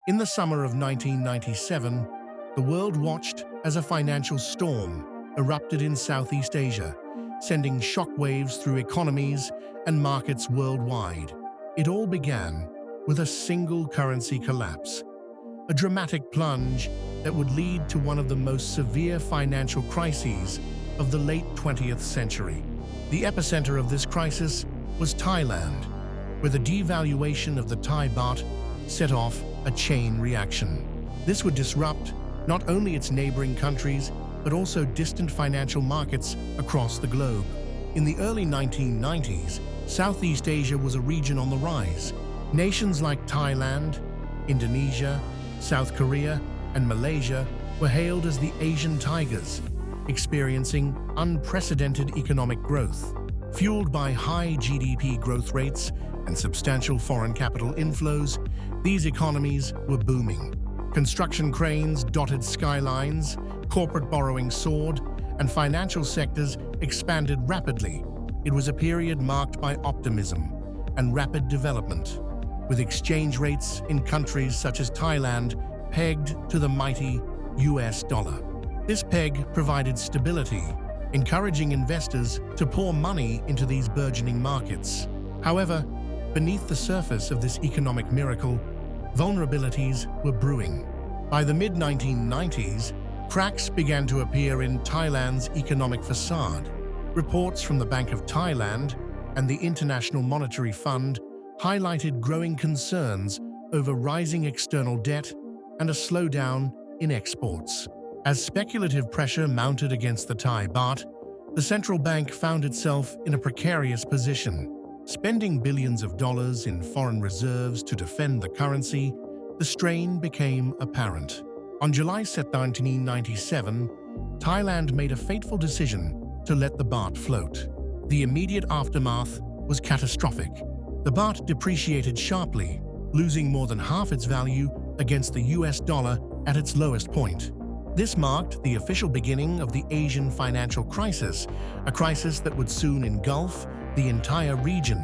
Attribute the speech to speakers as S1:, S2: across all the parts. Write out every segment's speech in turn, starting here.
S1: In the summer of 1997, the world watched as a financial storm erupted in Southeast Asia, sending shockwaves through economies and markets worldwide. It all began with a single currency collapse, a dramatic plunge that would lead to one of the most severe financial crises of the late 20th century. The epicenter of this crisis was Thailand, where the devaluation of the Thai baht set off a chain reaction. This would disrupt not only its neighboring countries, but also distant financial markets across the globe. In the early 1990s, Southeast Asia was a region on the rise. Nations like Thailand, Indonesia, South Korea, and Malaysia were hailed as the Asian tigers, experiencing unprecedented economic growth. Fueled by high GDP growth rates and substantial foreign capital inflows, these economies were booming. Construction cranes dotted skylines, corporate borrowing soared, and financial sectors expanded rapidly. It was a period marked by optimism and rapid development, with exchange rates in countries such as Thailand pegged to the mighty US dollar. This peg provided stability, encouraging investors to pour money into these burgeoning markets. However, beneath the surface of this economic miracle, vulnerabilities were brewing. By the mid-1990s, cracks began to appear in Thailand's economic facade. Reports from the Bank of Thailand and the International Monetary Fund highlighted growing concerns over rising external debt and a slowdown in exports. As speculative pressure mounted against the Thai baht, the central bank found itself in a precarious position. Spending billions of dollars in foreign reserves to defend the currency, the strain became apparent. On July 2, 1997, Thailand made a fateful decision to let the baht float. The immediate aftermath was catastrophic. The baht depreciated sharply, losing more than half its value against the US dollar at its lowest point. This marked the official beginning of the Asian financial crisis, a crisis that would soon engulf the entire region.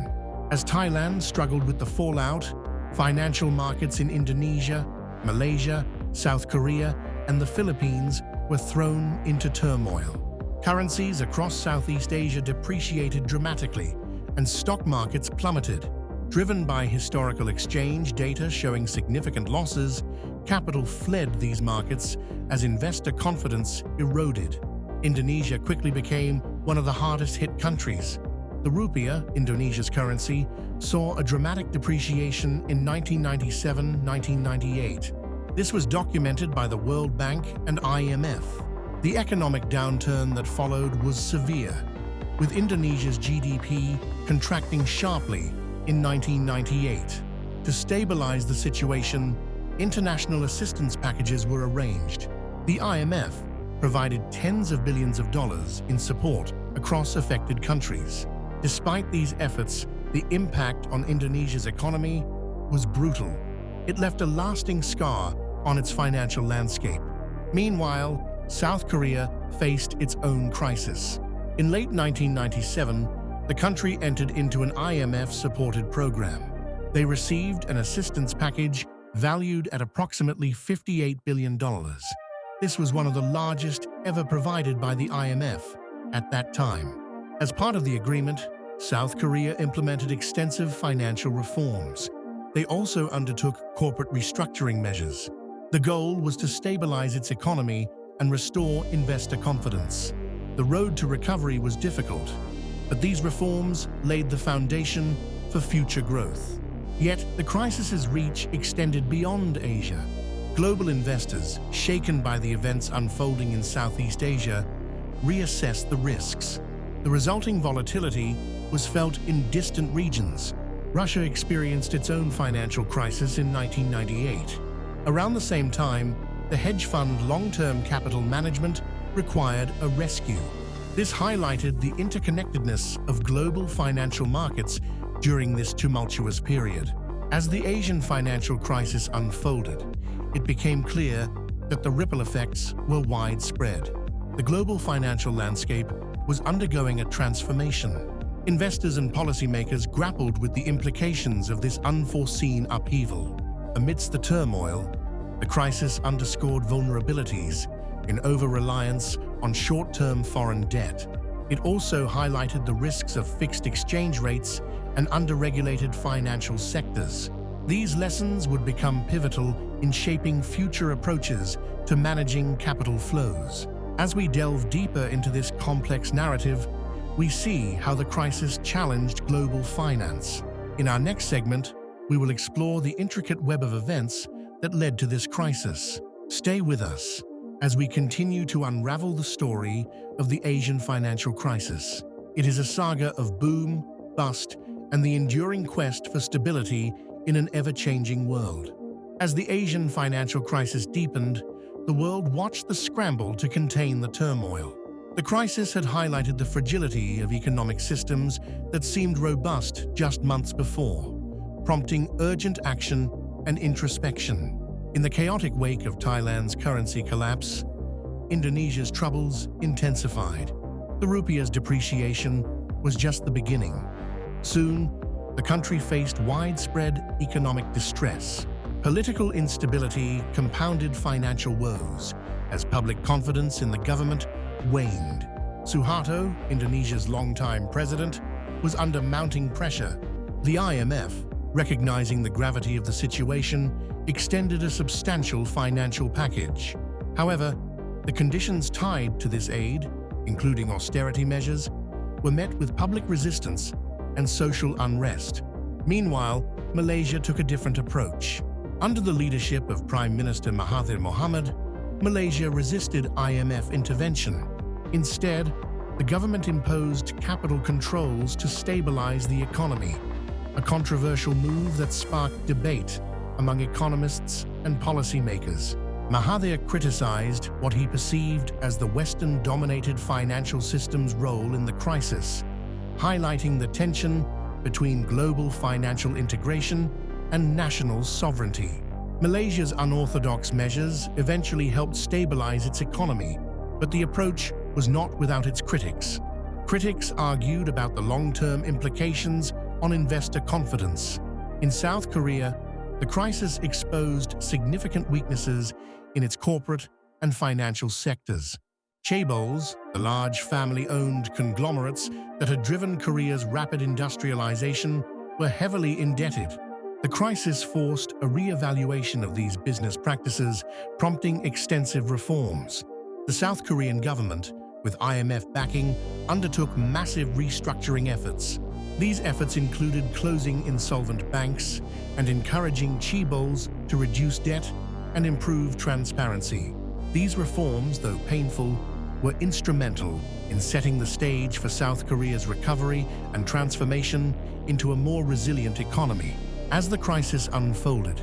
S1: As Thailand struggled with the fallout, financial markets in Indonesia, Malaysia, South Korea, and the Philippines were thrown into turmoil. Currencies across Southeast Asia depreciated dramatically, and stock markets plummeted. Driven by historical exchange data showing significant losses, capital fled these markets as investor confidence eroded. Indonesia quickly became one of the hardest-hit countries. The rupiah, Indonesia's currency, saw a dramatic depreciation in 1997-1998. This was documented by the World Bank and IMF. The economic downturn that followed was severe, with Indonesia's GDP contracting sharply in 1998. To stabilize the situation, international assistance packages were arranged. The IMF provided tens of billions of dollars in support across affected countries. Despite these efforts, the impact on Indonesia's economy was brutal. It left a lasting scar on its financial landscape. Meanwhile, South Korea faced its own crisis. In late 1997, the country entered into an IMF-supported program. They received an assistance package valued at approximately $58 billion. This was one of the largest ever provided by the IMF at that time. As part of the agreement, South Korea implemented extensive financial reforms. They also undertook corporate restructuring measures. The goal was to stabilize its economy and restore investor confidence. The road to recovery was difficult, but these reforms laid the foundation for future growth. Yet, the crisis's reach extended beyond Asia. Global investors, shaken by the events unfolding in Southeast Asia, reassessed the risks. The resulting volatility was felt in distant regions. Russia experienced its own financial crisis in 1998. Around the same time, the hedge fund long-term capital management required a rescue. This highlighted the interconnectedness of global financial markets during this tumultuous period. As the Asian financial crisis unfolded, it became clear that the ripple effects were widespread. The global financial landscape was undergoing a transformation. Investors and policymakers grappled with the implications of this unforeseen upheaval. Amidst the turmoil, the crisis underscored vulnerabilities in over-reliance on short-term foreign debt. It also highlighted the risks of fixed exchange rates and under-regulated financial sectors. These lessons would become pivotal in shaping future approaches to managing capital flows. As we delve deeper into this complex narrative, we see how the crisis challenged global finance. In our next segment, we will explore the intricate web of events that led to this crisis. Stay with us as we continue to unravel the story of the Asian financial crisis. It is a saga of boom, bust, and the enduring quest for stability in an ever-changing world. As the Asian financial crisis deepened, the world watched the scramble to contain the turmoil. The crisis had highlighted the fragility of economic systems that seemed robust just months before, prompting urgent action and introspection. In the chaotic wake of Thailand's currency collapse, Indonesia's troubles intensified. The rupiah's depreciation was just the beginning. Soon, the country faced widespread economic distress. Political instability compounded financial woes as public confidence in the government waned. Suharto, Indonesia's longtime president, was under mounting pressure. The IMF, recognizing the gravity of the situation, extended a substantial financial package. However, the conditions tied to this aid, including austerity measures, were met with public resistance and social unrest. Meanwhile, Malaysia took a different approach. Under the leadership of Prime Minister Mahathir Mohamad, Malaysia resisted IMF intervention. Instead, the government imposed capital controls to stabilize the economy, a controversial move that sparked debate among economists and policymakers. Mahathir criticized what he perceived as the Western-dominated financial system's role in the crisis, highlighting the tension between global financial integration and national sovereignty. Malaysia's unorthodox measures eventually helped stabilize its economy, but the approach was not without its critics. Critics argued about the long-term implications on investor confidence. In South Korea, the crisis exposed significant weaknesses in its corporate and financial sectors. Chaebols, the large family-owned conglomerates that had driven Korea's rapid industrialization, were heavily indebted. The crisis forced a re-evaluation of these business practices, prompting extensive reforms. The South Korean government, with IMF backing, undertook massive restructuring efforts. These efforts included closing insolvent banks and encouraging chaebols to reduce debt and improve transparency. These reforms, though painful, were instrumental in setting the stage for South Korea's recovery and transformation into a more resilient economy. As the crisis unfolded,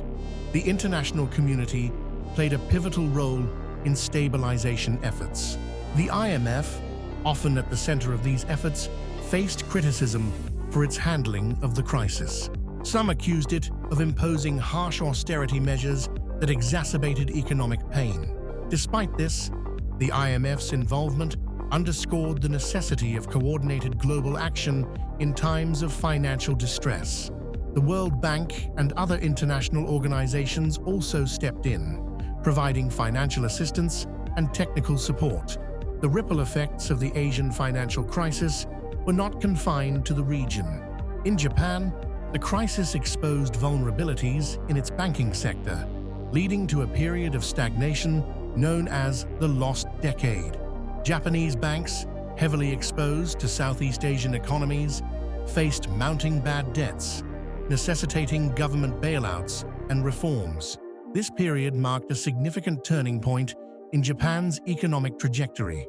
S1: the international community played a pivotal role in stabilization efforts. The IMF, often at the center of these efforts, faced criticism for its handling of the crisis. Some accused it of imposing harsh austerity measures that exacerbated economic pain. Despite this, the IMF's involvement underscored the necessity of coordinated global action in times of financial distress. The World Bank and other international organizations also stepped in, providing financial assistance and technical support. The ripple effects of the Asian financial crisis were not confined to the region. In Japan, the crisis exposed vulnerabilities in its banking sector, leading to a period of stagnation known as the Lost Decade. Japanese banks, heavily exposed to Southeast Asian economies, faced mounting bad debts, necessitating government bailouts and reforms. This period marked a significant turning point in Japan's economic trajectory,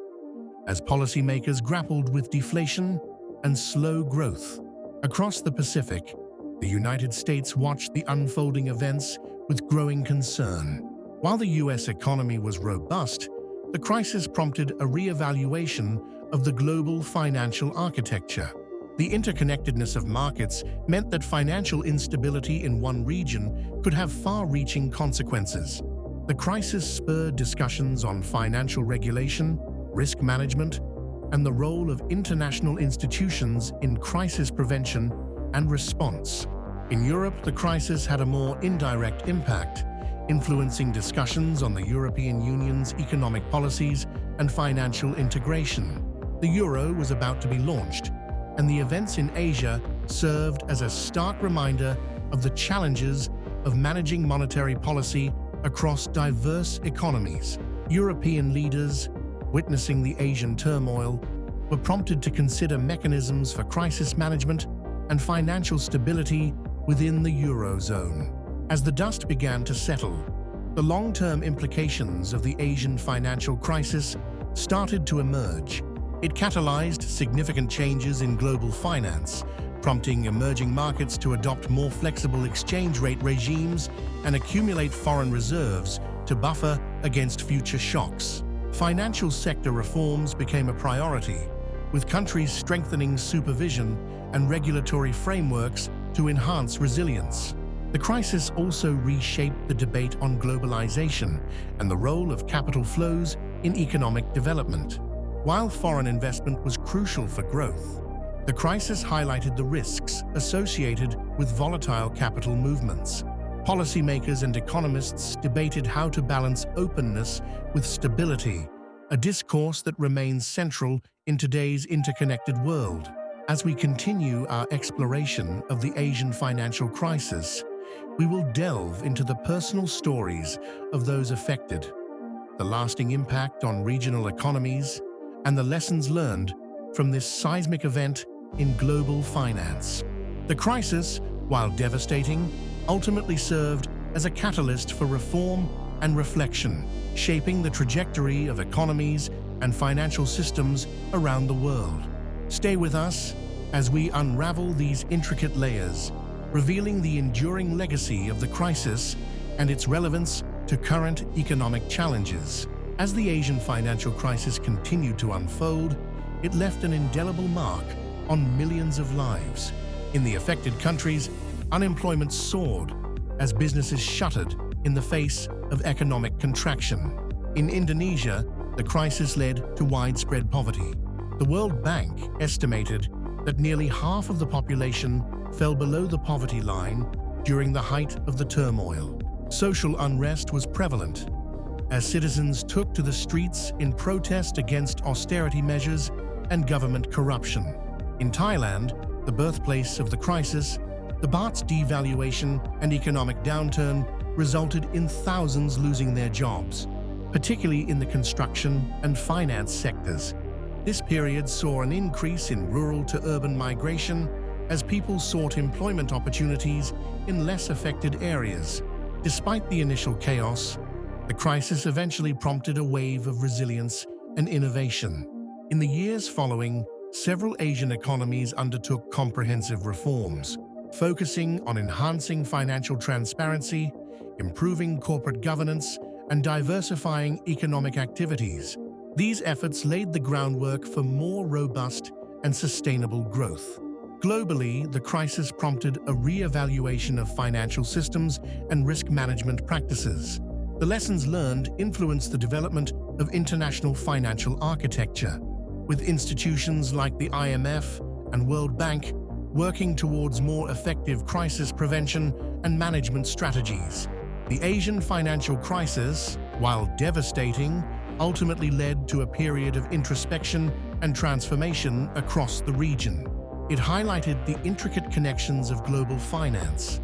S1: as policymakers grappled with deflation and slow growth. Across the Pacific, the United States watched the unfolding events with growing concern. While the U.S. economy was robust, the crisis prompted a re-evaluation of the global financial architecture. The interconnectedness of markets meant that financial instability in one region could have far-reaching consequences. The crisis spurred discussions on financial regulation, risk management, and the role of international institutions in crisis prevention and response. In Europe, the crisis had a more indirect impact, influencing discussions on the European Union's economic policies and financial integration. The euro was about to be launched, and the events in Asia served as a stark reminder of the challenges of managing monetary policy across diverse economies. European leaders, witnessing the Asian turmoil, were prompted to consider mechanisms for crisis management and financial stability within the Eurozone. As the dust began to settle, the long-term implications of the Asian financial crisis started to emerge. It catalyzed significant changes in global finance, prompting emerging markets to adopt more flexible exchange rate regimes and accumulate foreign reserves to buffer against future shocks. Financial sector reforms became a priority, with countries strengthening supervision and regulatory frameworks to enhance resilience. The crisis also reshaped the debate on globalization and the role of capital flows in economic development. While foreign investment was crucial for growth, the crisis highlighted the risks associated with volatile capital movements. Policymakers and economists debated how to balance openness with stability, a discourse that remains central in today's interconnected world. As we continue our exploration of the Asian financial crisis, we will delve into the personal stories of those affected, the lasting impact on regional economies, and the lessons learned from this seismic event in global finance. The crisis, while devastating, ultimately served as a catalyst for reform and reflection, shaping the trajectory of economies and financial systems around the world. Stay with us as we unravel these intricate layers, revealing the enduring legacy of the crisis and its relevance to current economic challenges. As the Asian financial crisis continued to unfold, it left an indelible mark on millions of lives. In the affected countries, unemployment soared as businesses shuttered in the face of economic contraction. In Indonesia, the crisis led to widespread poverty. The World Bank estimated that nearly half of the population fell below the poverty line during the height of the turmoil. Social unrest was prevalent, as citizens took to the streets in protest against austerity measures and government corruption. In Thailand, the birthplace of the crisis, the baht's devaluation and economic downturn resulted in thousands losing their jobs, particularly in the construction and finance sectors. This period saw an increase in rural to urban migration as people sought employment opportunities in less affected areas. Despite the initial chaos, the crisis eventually prompted a wave of resilience and innovation. In the years following, several Asian economies undertook comprehensive reforms, focusing on enhancing financial transparency, improving corporate governance, and diversifying economic activities. These efforts laid the groundwork for more robust and sustainable growth. Globally, the crisis prompted a re-evaluation of financial systems and risk management practices. The lessons learned influenced the development of international financial architecture, with institutions like the IMF and World Bank working towards more effective crisis prevention and management strategies. The Asian financial crisis, while devastating, ultimately led to a period of introspection and transformation across the region. It highlighted the intricate connections of global finance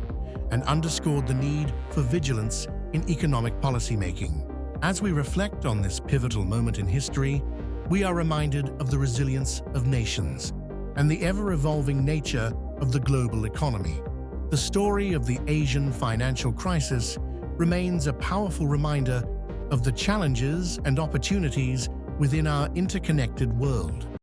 S1: and underscored the need for vigilance in economic policymaking. As we reflect on this pivotal moment in history, we are reminded of the resilience of nations and the ever-evolving nature of the global economy. The story of the Asian financial crisis remains a powerful reminder of the challenges and opportunities within our interconnected world.